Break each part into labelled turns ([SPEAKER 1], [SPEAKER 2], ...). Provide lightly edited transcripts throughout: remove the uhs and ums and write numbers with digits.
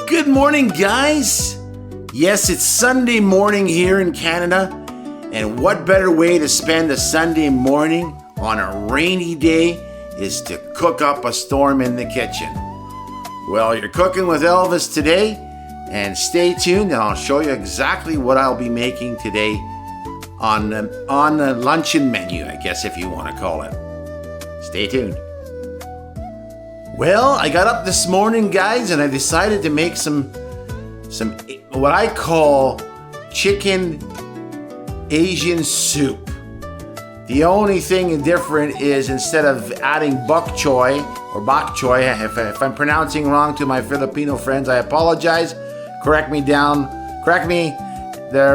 [SPEAKER 1] Good morning, guys. Yes, it's Sunday morning here in Canada, and what better way to spend a Sunday morning on a rainy day is to cook up a storm in the kitchen. Well, you're cooking with Elvis today, and stay tuned and I'll show you exactly what I'll be making today on the luncheon menu, I guess, if you want to call it. Stay tuned. Well, I got up this morning, guys, and I decided to make some what I call chicken Asian soup. The only thing different is instead of adding bok choy or bok choy, if I'm pronouncing wrong to my Filipino friends, I apologize. Correct me the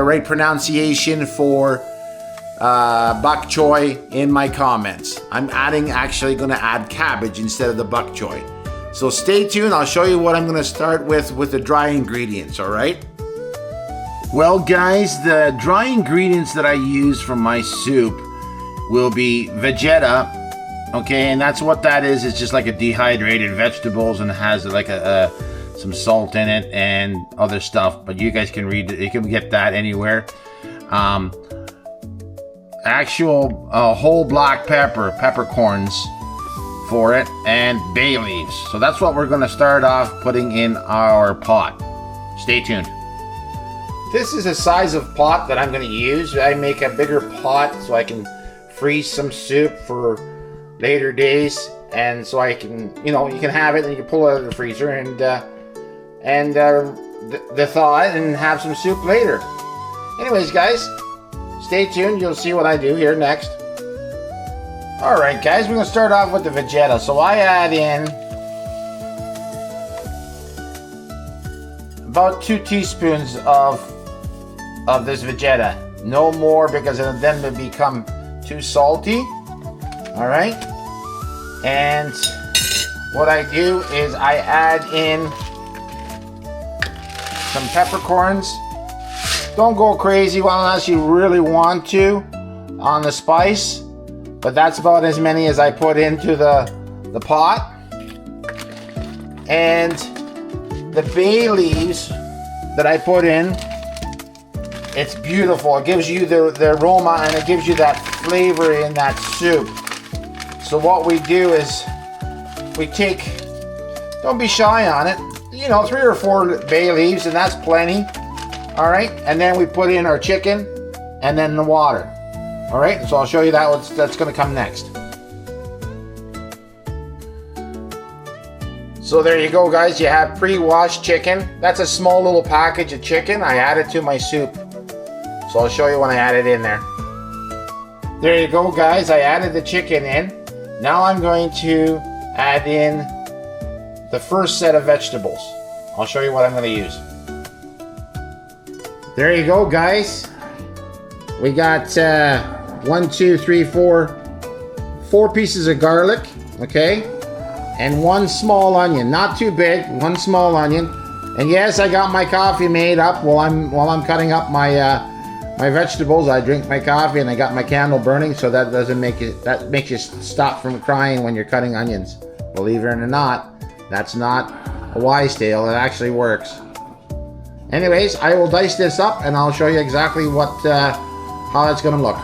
[SPEAKER 1] right pronunciation for bok choy in my comments. I'm actually going to add cabbage instead of the bok choy. So stay tuned. I'll show you what I'm going to start with the dry ingredients, all right? Well, guys, the dry ingredients that I use for my soup will be Vegeta, okay? And that's what that is. It's just like a dehydrated vegetables and it has like some salt in it and other stuff. But you guys can read it. You can get that anywhere. Actual whole black peppercorns for it, and bay leaves. So that's what we're going to start off putting in our pot. Stay tuned. This is the size of pot that I'm going to use. I make a bigger pot so I can freeze some soup for later days, and so I can, you can have it and you can pull it out of the freezer and thaw it and have some soup later. Anyways, guys, stay tuned. You'll see what I do here next. Alright, guys, we're going to start off with the Vegeta. So I add in about 2 teaspoons of this Vegeta. No more, because then it will become too salty. Alright. And what I do is I add in some peppercorns. Don't go crazy unless you really want to on the spice, but that's about as many as I put into the pot. And the bay leaves that I put in, it's beautiful. It gives you the aroma and it gives you that flavor in that soup. So what we do is we take, don't be shy on it, 3 or 4 bay leaves, and that's plenty. All right, and then we put in our chicken and then the water. All right, so I'll show you that's going to come next. So there you go, guys. You have pre-washed chicken. That's a small little package of chicken. I added to my soup. So I'll show you when I add it in there. There you go, guys. I added the chicken in. Now I'm going to add in the first set of vegetables. I'll show you what I'm going to use. There you go, guys. We got 4 pieces of garlic, okay, and 1 small onion. Not too big, 1 small onion. And yes, I got my coffee made up while I'm cutting up my my vegetables. I drink my coffee and I got my candle burning, so that makes you stop from crying when you're cutting onions. Believe it or not, that's not a wise tale. It actually works. Anyways, I will dice this up and I'll show you exactly how that's gonna look.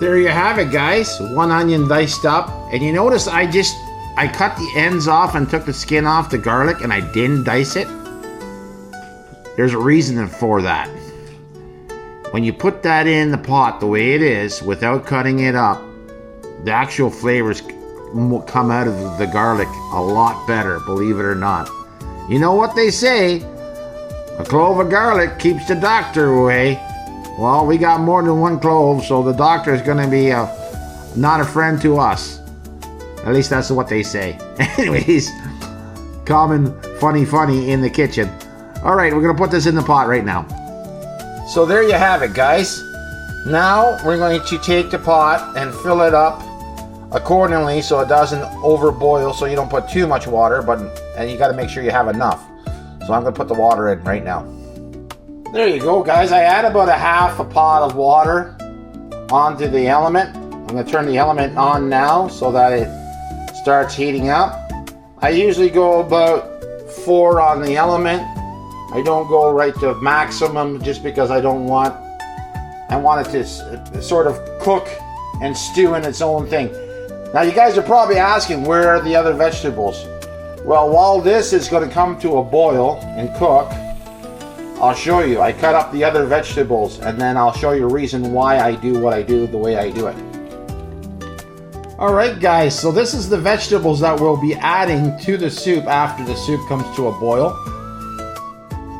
[SPEAKER 1] There you have it, guys. 1 onion diced up. And you notice I cut the ends off and took the skin off the garlic and I didn't dice it. There's a reason for that. When you put that in the pot the way it is, without cutting it up, the actual flavors come out of the garlic a lot better, believe it or not. You know what they say? A clove of garlic keeps the doctor away. Well, we got more than 1 clove, so the doctor is going to be not a friend to us. At least that's what they say. Anyways, common funny in the kitchen. All right, we're going to put this in the pot right now. So there you have it, guys. Now we're going to take the pot and fill it up accordingly so it doesn't overboil, so you don't put too much water, and you got to make sure you have enough. So I'm going to put the water in right now. There you go, guys. I add about a half a pot of water onto the element. I'm going to turn the element on now so that it starts heating up. I usually go about 4 on the element I don't go right to maximum just because I want it to sort of cook and stew in its own thing. Now you guys are probably asking, where are the other vegetables? Well, while this is going to come to a boil and cook, I'll show you. I cut up the other vegetables, and then I'll show you a reason why I do what I do the way I do it. Alright guys, so this is the vegetables that we'll be adding to the soup after the soup comes to a boil.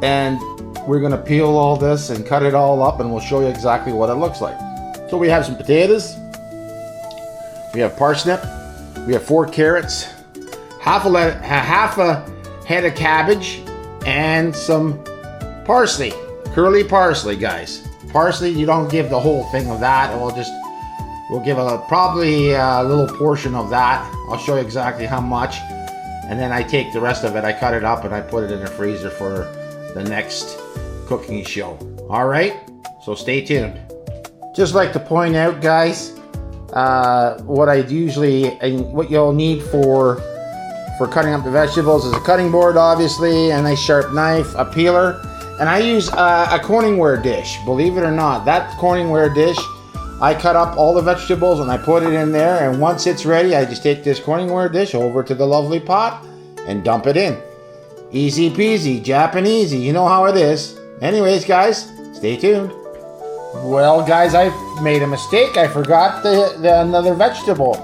[SPEAKER 1] And we're going to peel all this and cut it all up, and we'll show you exactly what it looks like. So we have some potatoes, we have parsnip, we have 4 carrots, half a head of cabbage, and some parsley, curly parsley, guys. Parsley, you don't give the whole thing of that. We'll give probably a little portion of that. I'll show you exactly how much, and then I take the rest of it, I cut it up, and I put it in the freezer for the next cooking show. All right, so stay tuned. Just like to point out, guys, what you'll need for cutting up the vegetables is a cutting board, obviously, a nice sharp knife, a peeler, and I use a Corningware dish. Believe it or not, that Corningware dish, I cut up all the vegetables and I put it in there, and once it's ready, I just take this Corningware dish over to the lovely pot and dump it in. Easy peasy, Japanesey, you know how it is. Anyways, guys, stay tuned. Well, guys, I made a mistake. I forgot another vegetable.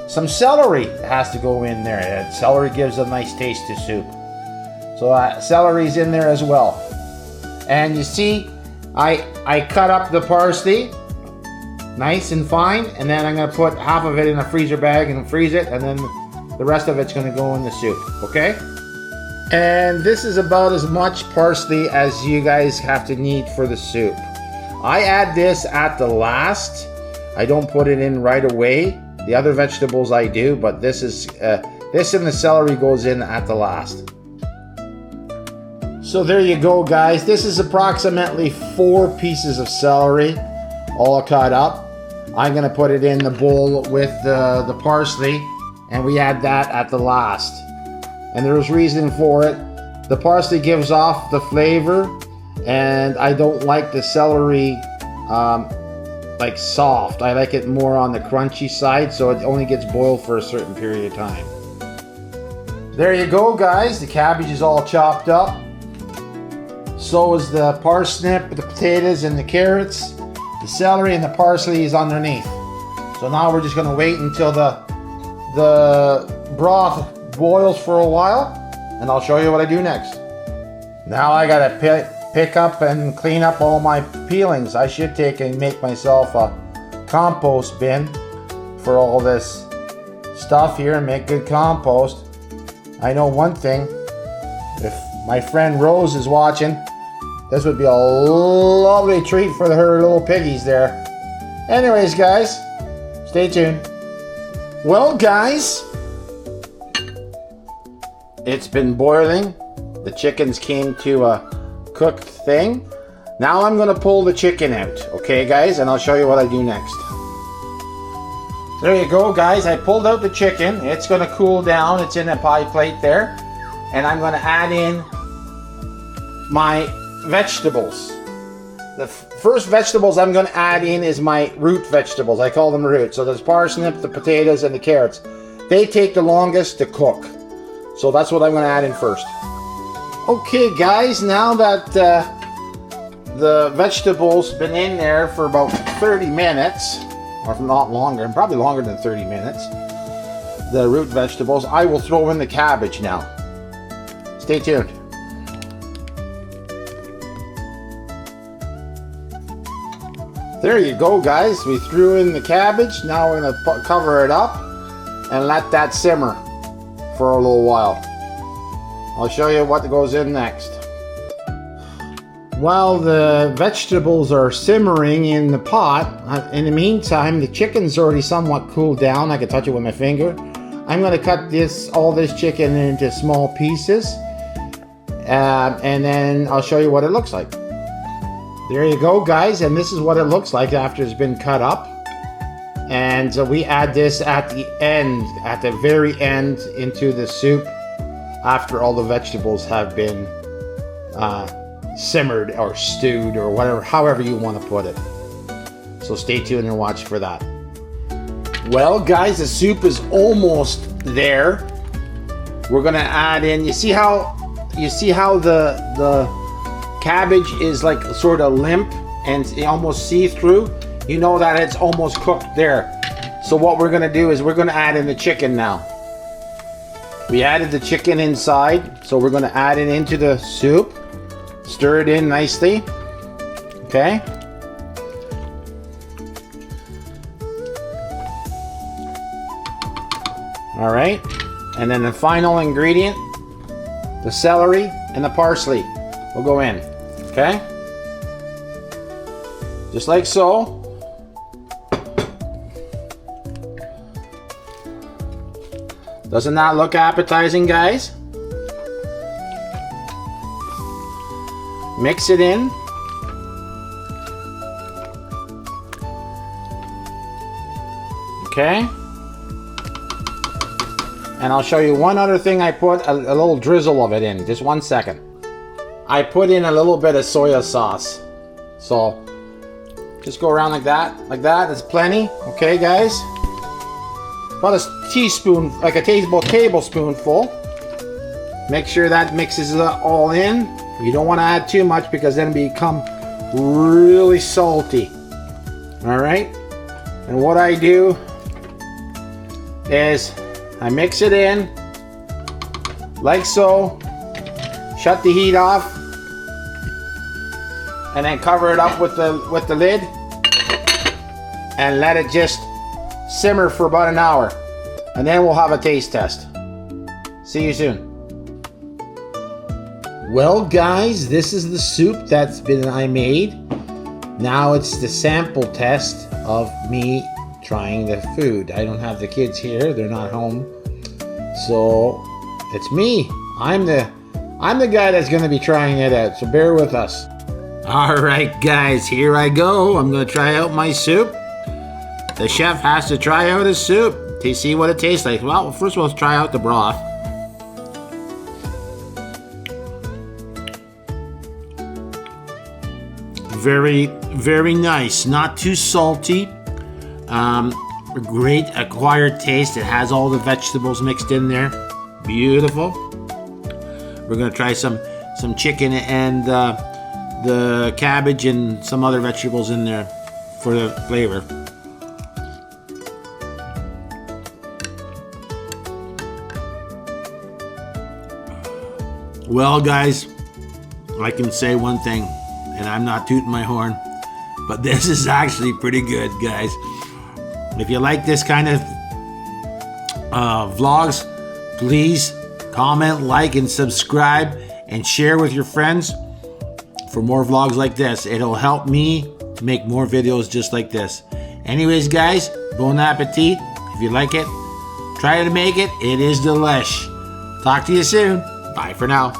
[SPEAKER 1] Some celery has to go in there. Celery gives a nice taste to soup. So celery's in there as well. And you see, I cut up the parsley nice and fine, and then I'm going to put half of it in a freezer bag and freeze it, and then the rest of it's going to go in the soup, okay? And this is about as much parsley as you guys have to need for the soup. I add this at the last. I don't put it in right away. The other vegetables I do, but this and the celery goes in at the last. So there you go, guys. This is approximately 4 pieces of celery, all cut up. I'm gonna put it in the bowl with the parsley, and we add that at the last. And there's reason for it. The parsley gives off the flavor, and I don't like the celery like soft. I like it more on the crunchy side, so it only gets boiled for a certain period of time. There you go, guys. The cabbage is all chopped up. So is the parsnip, the potatoes, and the carrots. The celery and the parsley is underneath. So now we're just going to wait until the broth boils for a while, and I'll show you what I do next. Now I got to pick up and clean up all my peelings. I should take and make myself a compost bin for all this stuff here and make good compost. I know one thing, if my friend Rose is watching, this would be a lovely treat for her little piggies there. Anyways, guys, stay tuned. Well, guys, it's been boiling. The chickens came to a cooked thing. Now I'm gonna pull the chicken out, okay, guys, and I'll show you what I do next. There you go, guys. I pulled out the chicken. It's gonna cool down. It's in a pie plate there, and I'm gonna add in my vegetables. The first vegetables I'm going to add in is my root vegetables. I call them roots. So there's parsnip, the potatoes, and the carrots. They take the longest to cook. So that's what I'm going to add in first. Okay, guys, now that the vegetables been in there for about 30 minutes, or not longer, and probably longer than 30 minutes, the root vegetables, I will throw in the cabbage now. Stay tuned. There you go, guys. We threw in the cabbage. Now we're going to cover it up and let that simmer for a little while. I'll show you what goes in next. While the vegetables are simmering in the pot, in the meantime, the chicken's already somewhat cooled down. I can touch it with my finger. I'm going to cut all this chicken into small pieces, and then I'll show you what it looks like. There you go, guys, and this is what it looks like after it's been cut up. And so we add this at the end, at the very end, into the soup after all the vegetables have been simmered or stewed or whatever, however you want to put it. So stay tuned and watch for that. Well, guys, the soup is almost there. We're gonna add in. You see how the cabbage is like sort of limp and almost see-through? You know that it's almost cooked there. So what we're gonna do is we're gonna add in the chicken now. We added the chicken inside, so we're gonna add it into the soup. Stir it in nicely. Okay. All right. And then the final ingredient, the celery and the parsley will go in. Okay. Just like so. Doesn't that look appetizing, guys? Mix it in. Okay. And I'll show you one other thing. I put a little drizzle of it in. Just 1 second. I put in a little bit of soy sauce. So just go around like that. Like that. That's plenty. Okay, guys. About a teaspoon, like a tablespoonful. Make sure that mixes it all in. You don't want to add too much because then it become really salty. All right. And what I do is I mix it in like so. Shut the heat off, and then cover it up with the lid, and let it just simmer for about an hour, and then we'll have a taste test. See you soon. Well, guys, this is the soup I made. Now it's the sample test of me trying the food. I don't have the kids here; they're not home, so it's me. I'm the guy that's going to be trying it out. So bear with us. All right, guys, here I go. I'm going to try out my soup. The chef has to try out his soup to see what it tastes like. Well, first of all, let's try out the broth. Very, very nice. Not too salty. A great acquired taste. It has all the vegetables mixed in there. Beautiful. We're gonna try some chicken and the cabbage and some other vegetables in there for the flavor. Well, guys, I can say one thing, and I'm not tooting my horn, but this is actually pretty good, guys. If you like this kind of vlogs, please comment, like, and subscribe, and share with your friends for more vlogs like this. It'll help me make more videos just like this. Anyways, guys, bon appetit. If you like it, try to make it. It is delish. Talk to you soon. Bye for now.